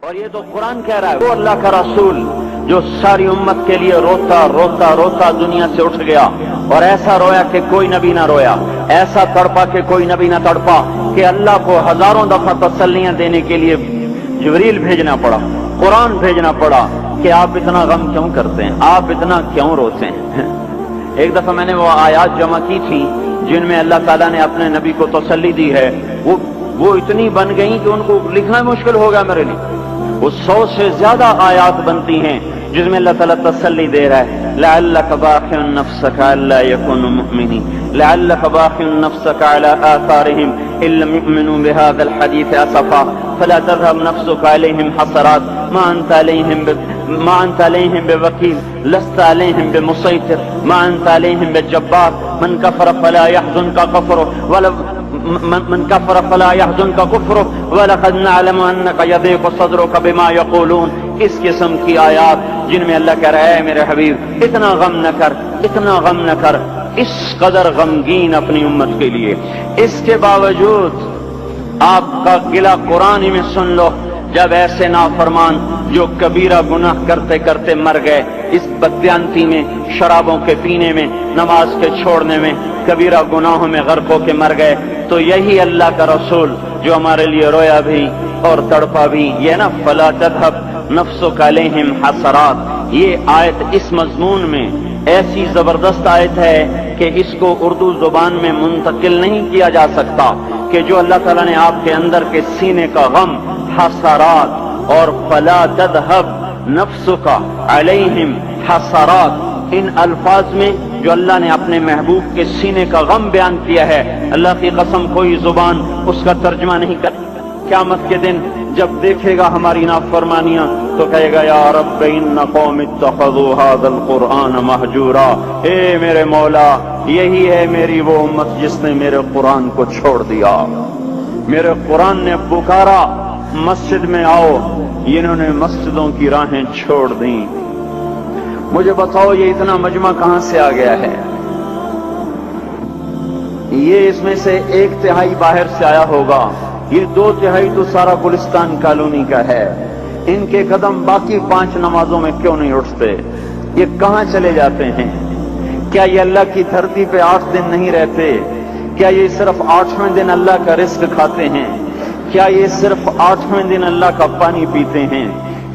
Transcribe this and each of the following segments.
اور یہ تو قرآن کہہ رہا ہے، وہ اللہ کا رسول جو ساری امت کے لیے روتا روتا روتا دنیا سے اٹھ گیا اور ایسا رویا کہ کوئی نبی نہ رویا، ایسا تڑپا کہ کوئی نبی نہ تڑپا، کہ اللہ کو ہزاروں دفعہ تسلیاں دینے کے لیے جبریل بھیجنا پڑا، قرآن بھیجنا پڑا کہ آپ اتنا غم کیوں کرتے ہیں، آپ اتنا کیوں روتے ہیں۔ ایک دفعہ میں نے وہ آیات جمع کی تھی جن میں اللہ تعالیٰ نے اپنے نبی کو تسلی دی ہے، وہ اتنی بن گئی کہ ان کو لکھنا مشکل ہو گیا میرے لیے۔ وہ 100 سے زیادہ آیات بنتی ہیں جس میں اللہ تعالیٰ تسلی دے رہا ہے، لعلک باخع نفسک الا یکونوا مؤمنین، لعلک باخع نفسک علی آثارہم ان لم یؤمنوا بهذا الحدیث اسفا فلا تذهب نفسک علیہم حسرات ما انت علیہم بوکیل لست علیہم بمسیطر ما انت علیہم بجبار من کفر فلا يحزنک کفرہ من کفر فلا يحزنک کفرہ ولقد نعلم انک یضیق صدرک بما یقولون۔ اس قسم کی آیات جن میں اللہ کہہ رہا ہے میرے حبیب اتنا غم نہ کر، اتنا غم نہ کر، اس قدر غمگین اپنی امت کے لیے۔ اس کے باوجود آپ کا گلہ قرآن میں سن لو، جب ایسے نافرمان جو کبیرہ گناہ کرتے کرتے مر گئے، اس بددیانتی میں، شرابوں کے پینے میں، نماز کے چھوڑنے میں، کبیرہ گناہوں میں غرق ہو کے مر گئے، تو یہی اللہ کا رسول جو ہمارے لیے رویا بھی اور تڑپا بھی، یہ نا فلا تذهب نفسک علیہم حسرات، یہ آیت اس مضمون میں ایسی زبردست آیت ہے کہ اس کو اردو زبان میں منتقل نہیں کیا جا سکتا، کہ جو اللہ تعالیٰ نے آپ کے اندر کے سینے کا غم، حسرات اور فلا تذهب نفسک علیہم حسرات، ان الفاظ میں جو اللہ نے اپنے محبوب کے سینے کا غم بیان کیا ہے، اللہ کی قسم کوئی زبان اس کا ترجمہ نہیں کر۔ قیامت کے دن جب دیکھے گا ہماری نافرمانیاں تو کہے گا یا رب ان قوم اتخذوا هذا القرآن مہجورا، اے میرے مولا یہی ہے میری وہ امت جس نے میرے قرآن کو چھوڑ دیا، میرے قرآن نے پکارا مسجد میں آؤ، انہوں نے مسجدوں کی راہیں چھوڑ دیں۔ مجھے بتاؤ یہ اتنا مجمع کہاں سے آ گیا ہے؟ یہ اس میں سے 1/3 باہر سے آیا ہوگا، یہ 2/3 تو سارا گلستان کالونی کا ہے۔ ان کے قدم باقی 5 نمازوں میں کیوں نہیں اٹھتے؟ یہ کہاں چلے جاتے ہیں؟ کیا یہ اللہ کی دھرتی پہ 8 دن نہیں رہتے؟ کیا یہ صرف 8ویں دن اللہ کا رزق کھاتے ہیں؟ کیا یہ صرف 8ویں دن اللہ کا پانی پیتے ہیں؟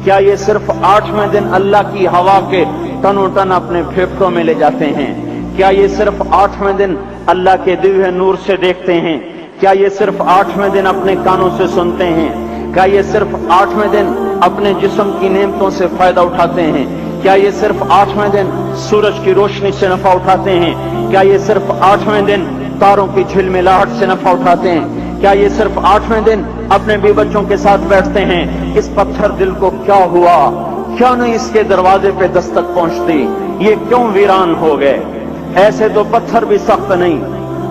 کیا یہ صرف 8ویں دن اللہ کی ہوا کے تنو تن اپنے پھیپھڑوں میں لے جاتے ہیں؟ کیا یہ صرف 8ویں دن اللہ کے دیے نور سے دیکھتے ہیں؟ کیا یہ صرف 8ویں دن اپنے کانوں سے سنتے ہیں؟ کیا یہ صرف 8ویں دن اپنے جسم کی نعمتوں سے فائدہ اٹھاتے ہیں؟ کیا یہ صرف 8ویں دن سورج کی روشنی سے نفع اٹھاتے ہیں؟ کیا یہ صرف 8ویں دن تاروں کی جھلملاہٹ سے نفع اٹھاتے ہیں؟ کیا یہ صرف 8ویں دن اپنے بیوی بچوں کے ساتھ بیٹھتے ہیں؟ اس پتھر دل کو کیا ہوا؟ کیا نہیں اس کے دروازے پہ دستک پہنچتی؟ یہ کیوں ویران ہو گئے؟ ایسے تو پتھر بھی سخت نہیں۔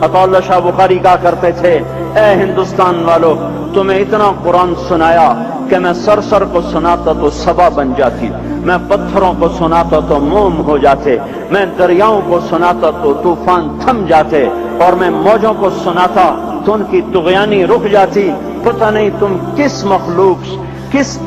عطا اللہ شاہ بخاری کہا کرتے تھے، اے ہندوستان والو تمہیں اتنا قرآن سنایا کہ میں سر کو سناتا تو صبا بن جاتی، میں پتھروں کو سناتا تو موم ہو جاتے، میں دریاؤں کو سناتا تو طوفان تھم جاتے، اور میں موجوں کو سناتا تو ان کی طغیانی رک جاتی۔ پتہ نہیں تم کس مخلوق، کس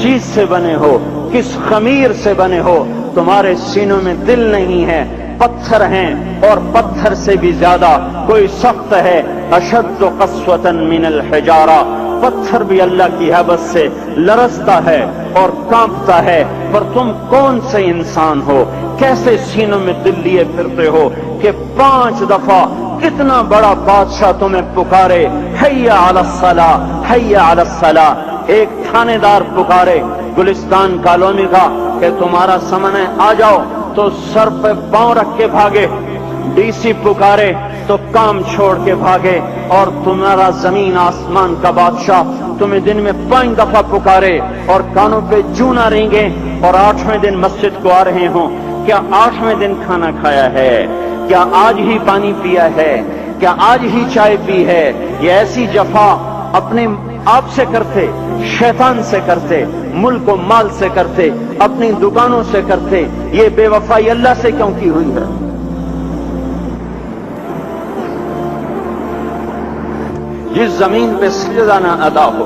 چیز سے بنے ہو، کس خمیر سے بنے ہو، تمہارے سینوں میں دل نہیں ہے، پتھر ہیں، اور پتھر سے بھی زیادہ کوئی سخت ہے، اشد قسوة من الحجارہ، پتھر بھی اللہ کی حیبت سے لرزتا ہے اور کانپتا ہے، پر تم کون سے انسان ہو، کیسے سینوں میں دل لیے پھرتے ہو کہ 5 دفعہ اتنا بڑا بادشاہ تمہیں پکارے، حی علی الصلاۃ، حی علی الصلاۃ۔ ایک تھانے دار پکارے گلستان کالونی کا کہ تمہارا سمن ہے آ جاؤ، تو سر پہ پاؤں رکھ کے بھاگے، ڈی سی پکارے تو کام چھوڑ کے بھاگے، اور تمہارا زمین آسمان کا بادشاہ تمہیں دن میں 5 دفعہ پکارے اور کانوں پہ جوں نہ رینگے، اور 8ویں دن مسجد کو آ رہے ہوں۔ کیا 8ویں دن کھانا کھایا ہے؟ کیا آج ہی پانی پیا ہے؟ کیا آج ہی چائے پی ہے؟ یہ ایسی جفا اپنے آپ سے کرتے، شیطان سے کرتے، ملک و مال سے کرتے، اپنی دکانوں سے کرتے، یہ بے وفائی اللہ سے کیوں کی ہوئی ہے؟ جس زمین پہ سجدہ نہ ادا ہو،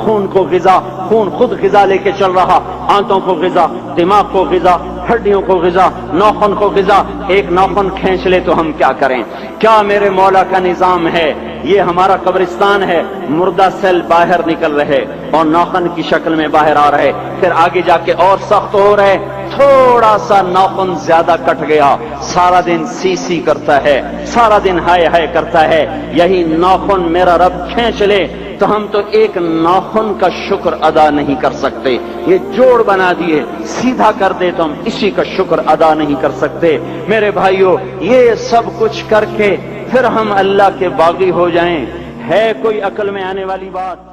خون کو غذا، خون خود غذا لے کے چل رہا، آنتوں کو غذا، دماغ کو غذا، ہڈیوں کو غذا، ناخن کو غذا، ایک ناخن کھینچ لے تو ہم کیا کریں؟ کیا میرے مولا کا نظام ہے؟ یہ ہمارا قبرستان ہے، مردہ سیل باہر نکل رہے اور ناخن کی شکل میں باہر آ رہے، پھر آگے جا کے اور سخت ہو رہے، تھوڑا سا ناخن زیادہ کٹ گیا، سارا دن سی سی کرتا ہے، سارا دن ہائے ہائے کرتا ہے، یہی ناخن میرا رب کھینچ لے تو ہم تو ایک ناخن کا شکر ادا نہیں کر سکتے، یہ جوڑ بنا دیے سیدھا کر دے تو ہم اسی کا شکر ادا نہیں کر سکتے۔ میرے بھائیو، یہ سب کچھ کر کے پھر ہم اللہ کے باغی ہو جائیں، ہے کوئی عقل میں آنے والی بات؟